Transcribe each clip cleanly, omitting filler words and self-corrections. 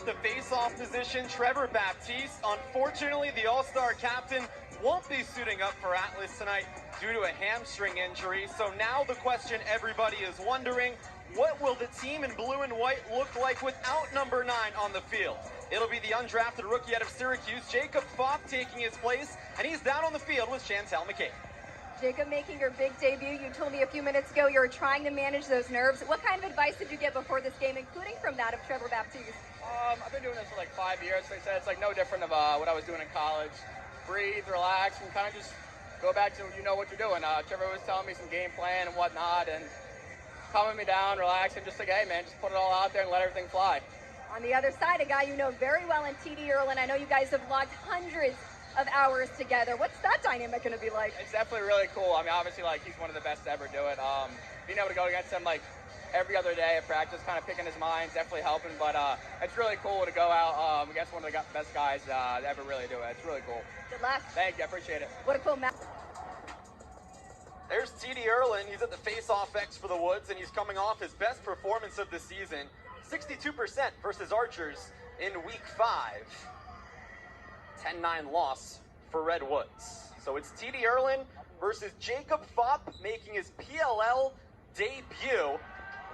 the face-off position, Trevor Baptiste. Unfortunately, the All-Star captain won't be suiting up for Atlas tonight due to a hamstring injury. So now the question everybody is wondering, what will the team in blue and white look like without number 9 on the field? It'll be the undrafted rookie out of Syracuse, Jacob Phaup, taking his place, and he's down on the field with Chantel McCabe. Jacob, making your big debut, you told me a few minutes ago you were trying to manage those nerves. What kind of advice did you get before this game, including from that of Trevor Baptiste? I've been doing this for like 5 years. They said it's like no different of what I was doing in college. Breathe, relax, and kind of just go back to what you're doing. Trevor was telling me some game plan and whatnot, and calming me down, relaxing, just like, hey man, just put it all out there and let everything fly. On the other side, a guy you know very well in Ierlan. I know you guys have logged hundreds of hours together. What's that dynamic going to be like? It's definitely really cool. I mean, obviously, like, he's one of the best to ever do it. Being able to go against him, like, every other day at practice, kind of picking his mind, definitely helping. But it's really cool to go out against one of the best guys to ever really do it. It's really cool. Good luck. Thank you. I appreciate it. What a cool match. There's Ierlan. He's at the Faceoff X for the Woods, and he's coming off his best performance of the season. 62% versus Archers in week 5. 10-9 loss for Redwoods. So it's Ierlan versus Jacob Phaup making his PLL debut.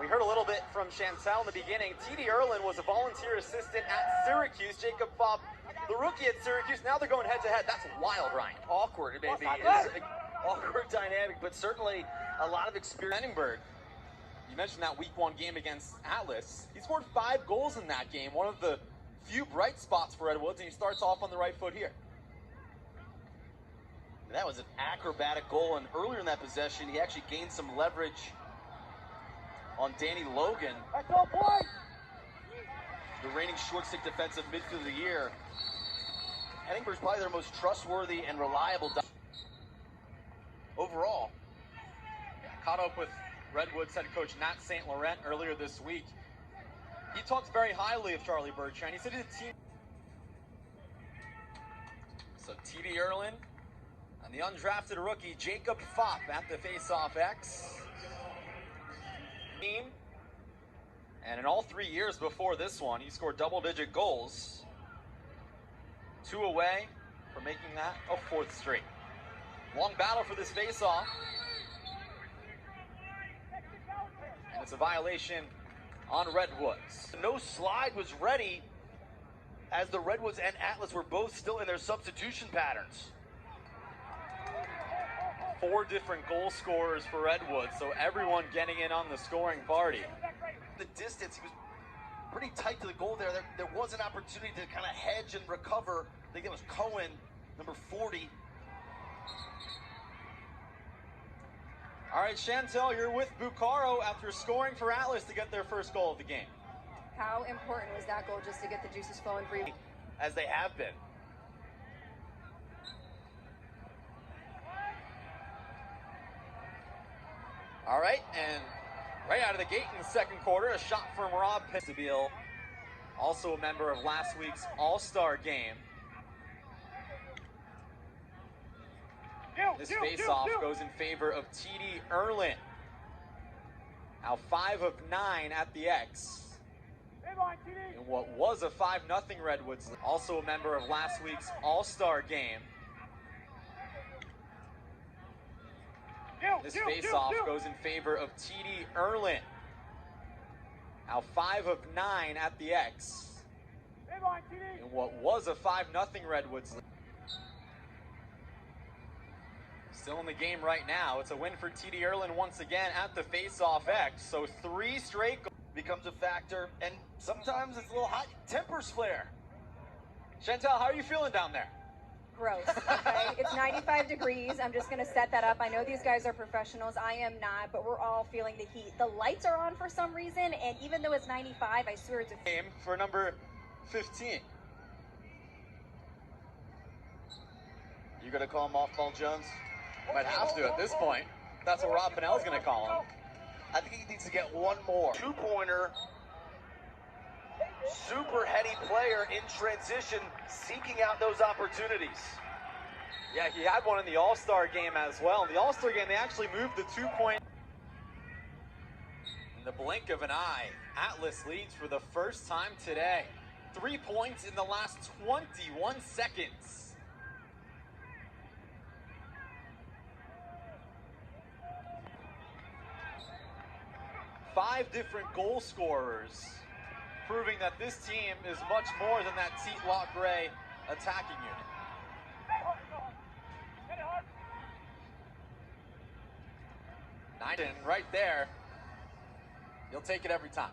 We heard a little bit from Chantel in the beginning. Ierlan was a volunteer assistant at Syracuse. Jacob Phaup, the rookie at Syracuse. Now they're going head-to-head. That's wild, Ryan. Awkward, maybe. It's an awkward dynamic, but certainly a lot of experience. Edinburgh, you mentioned that week 1 game against Atlas. He scored 5 goals in that game. One of the few bright spots for Redwoods, and he starts off on the right foot here. That was an acrobatic goal, and earlier in that possession, he actually gained some leverage on Danny Logan. The reigning short stick defensive midfielder of the year. Edinburgh's probably their most trustworthy and reliable overall. Caught up with Redwoods head coach Nat St. Laurent earlier this week. He talked very highly of Charlie Bertrand. He said he's a team. So Ierlan and the undrafted rookie Jacob Phaup at the Faceoff X. And in all 3 years before this one, he scored double-digit goals. 2 away from making that a 4th straight. Long battle for this faceoff. And it's a violation on Redwoods. No slide was ready as the Redwoods and Atlas were both still in their substitution patterns. 4 different goal scorers for Redwoods, so everyone getting in on the scoring party. The distance, he was pretty tight to the goal there. There was an opportunity to kind of hedge and recover. I think it was Cohen, number 40. All right, Chantel, you're with Bucaro after scoring for Atlas to get their first goal of the game. How important was that goal just to get the juices flowing for you? As they have been. All right, and right out of the gate in the second quarter, a shot from Rob Pinsabile, also a member of last week's All-Star game. This face-off goes in favor of Ierlan. Now 5 of 9 at the X. In what was a 5-0 Redwoods, also a member of last week's All-Star game. This face-off goes in favor of Ierlan. Now 5 of 9 at the X. In what was a 5-0 Redwoods. Still in the game right now. It's a win for Ierlan once again at the face-off X. So 3 straight becomes a factor, and sometimes it's a little hot. Tempers flare. Chantel, how are you feeling down there? Gross. Okay, it's 95 degrees. I'm just going to set that up. I know these guys are professionals. I am not, but we're all feeling the heat. The lights are on for some reason, and even though it's 95, I swear it's a game for number 15. You gonna call him off, Paul Jones? Might have to at this point. That's what Rob Pennell's going to call him. I think he needs to get one more. 2-pointer. Super heady player in transition, seeking out those opportunities. Yeah, he had one in the All-Star game as well. In the All-Star game, they actually moved the 2-point. In the blink of an eye, Atlas leads for the first time today. 3 points in the last 21 seconds. Five different goal scorers, proving that this team is much more than that Teat Lock Gray attacking unit. Nine right there. He'll take it every time.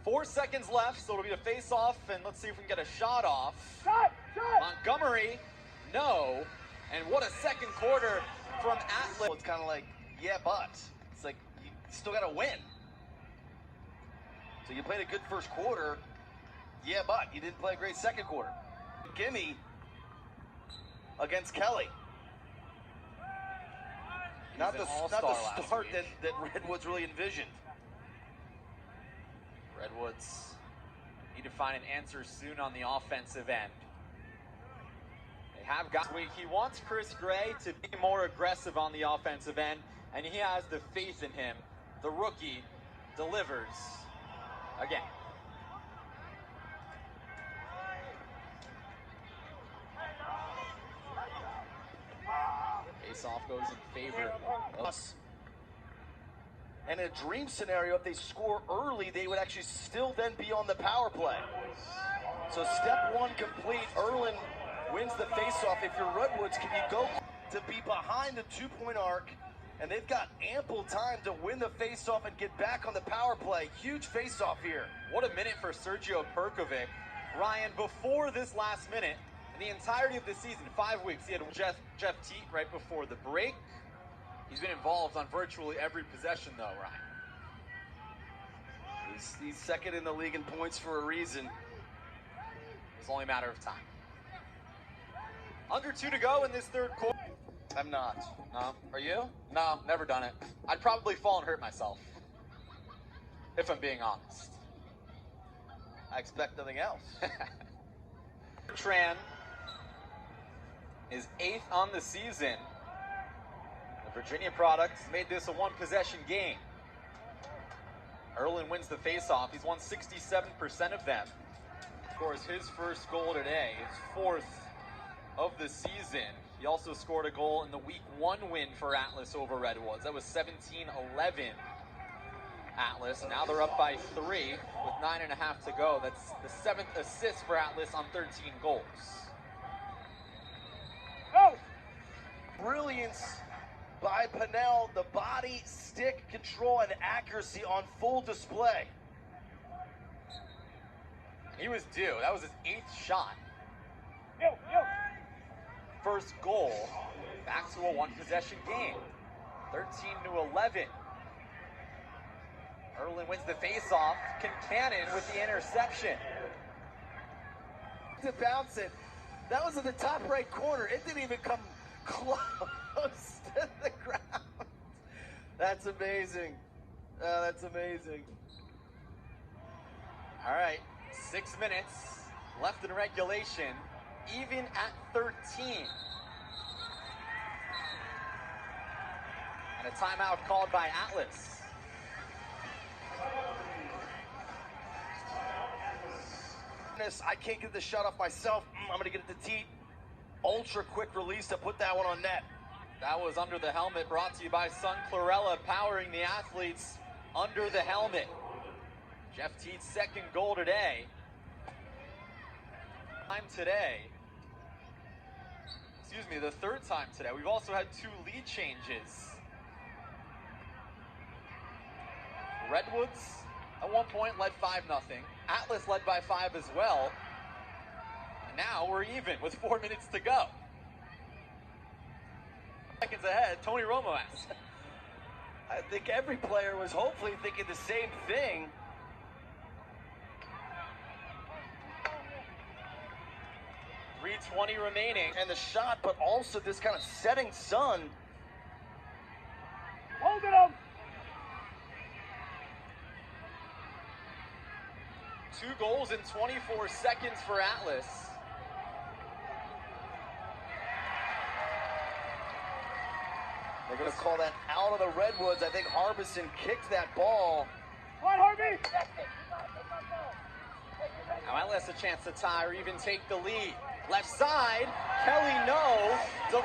4 seconds left, so it'll be a face-off, and let's see if we can get a shot off. Shot! Montgomery, no. And what a second quarter from Atlas. It's kind of like, yeah, but. It's like, you still got to win. So you played a good first quarter, yeah, but you didn't play a great second quarter. Gimme against Kelly. Not the start that Redwoods really envisioned. Redwoods need to find an answer soon on the offensive end. They have got. He wants Chris Gray to be more aggressive on the offensive end, and he has the faith in him. The rookie delivers again. Faceoff goes in favor of us. And in a dream scenario, if they score early, they would actually still then be on the power play. So step one complete. Ierlan wins the faceoff. If you're Redwoods, can you go to be behind the 2-point arc? And they've got ample time to win the faceoff and get back on the power play. Huge faceoff here. What a minute for Sergio Perkovic. Ryan, before this last minute, in the entirety of the season, 5 weeks, he had Jeff Teat right before the break. He's been involved on virtually every possession, though, Ryan. He's second in the league in points for a reason. It's only a matter of time. Under 2 to go in this third quarter. I'm not. No? Are you? No, never done it. I'd probably fall and hurt myself, if I'm being honest. I expect nothing else. Tran is 8th on the season. The Virginia product made this a one-possession game. Ierlan wins the face-off. He's won 67% of them. Scores his first goal today, his 4th of the season. He also scored a goal in the Week 1 win for Atlas over Redwoods. That was 17-11 Atlas. Now they're up by 3 with 9.5 to go. That's the 7th assist for Atlas on 13 goals. Go! Brilliance by Pennell. The body, stick, control, and accuracy on full display. He was due. That was his 8th shot. Yo! First goal, back to a one-possession game. 13-11. Ierlan wins the face-off. Kincannon with the interception. To bounce it. That was in the top right corner. It didn't even come close to the ground. That's amazing. That's amazing. All right, 6 minutes left in regulation, even at 13. And a timeout called by Atlas. I can't get the shot off myself. I'm going to get it to Teat. Ultra quick release to put that one on net. That was Under the Helmet, brought to you by Sun Chlorella, powering the athletes under the helmet. Jeff Teat's second goal today. The third time today. We've also had 2 lead changes. Redwoods at one point led 5-0. Atlas led by 5 as well. And now we're even with 4 minutes to go. Seconds ahead, Tony Romo asks. I think every player was hopefully thinking the same thing. .320 remaining. And the shot, but also this kind of setting sun. Hold it up! 2 goals in 24 seconds for Atlas. They're going to call that out of the Redwoods. I think Harbison kicked that ball. Come on, Harvey! Atlas a chance to tie or even take the lead. Left side, Kelly no.